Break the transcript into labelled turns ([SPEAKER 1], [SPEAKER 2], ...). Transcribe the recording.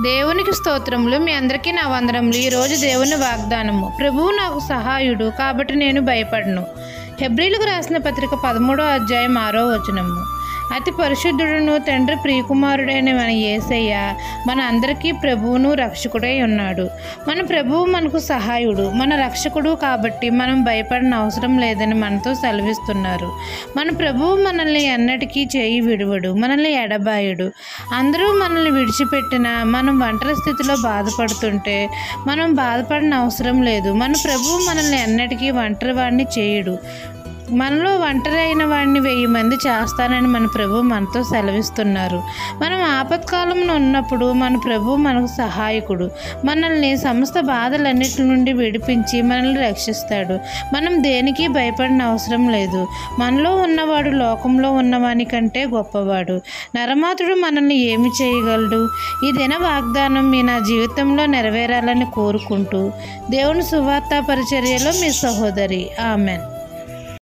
[SPEAKER 1] దేవునికి స్తోత్రములు. మీ అందరికీ నా వందనములు. ఈరోజు దేవుని వాగ్దానము. ప్రభువు నాకు సహాయుడు కాబట్టి నేను భయపడను. హెబ్రీలకు రాసిన పత్రిక 13వ అధ్యాయం 6వ వచనము. అతి పరిశుద్ధుడును తండ్రి ప్రియకుమారుడైన మన యేసయ్య మన అందరికీ ప్రభువును రక్షకుడై ఉన్నాడు. మన ప్రభువు మనకు సహాయుడు, మన రక్షకుడు కాబట్టి మనం భయపడిన అవసరం లేదని మనతో సెలవిస్తున్నారు. మన ప్రభువు మనల్ని ఎన్నటికీ చేయి విడువడు, మనల్ని ఎడబాయుడు. అందరూ మనల్ని విడిచిపెట్టినా మనం ఒంటరి స్థితిలో బాధపడుతుంటే మనం బాధపడిన అవసరం లేదు. మన ప్రభువు మనల్ని ఎన్నటికీ ఒంటరి వాడిని చేయడు. మనలో ఒంటరి అయిన వాడిని 1000 మంది చేస్తానని మన ప్రభు మనతో సెలవిస్తున్నారు. మనం ఆపత్కాలంలో ఉన్నప్పుడు మన ప్రభు మనకు సహాయకుడు. మనల్ని సమస్త బాధలన్నిటి నుండి విడిపించి మనల్ని రక్షిస్తాడు. మనం దేనికి భయపడిన అవసరం లేదు. మనలో ఉన్నవాడు లోకంలో ఉన్నవాని కంటే గొప్పవాడు. నరమాతుడు మనల్ని ఏమి చేయగలడు? ఈ దిన వాగ్దానం మీ నా జీవితంలో నెరవేరాలని కోరుకుంటూ దేవుని సువార్త పరిచర్యలో మీ సహోదరి. ఆమెన్.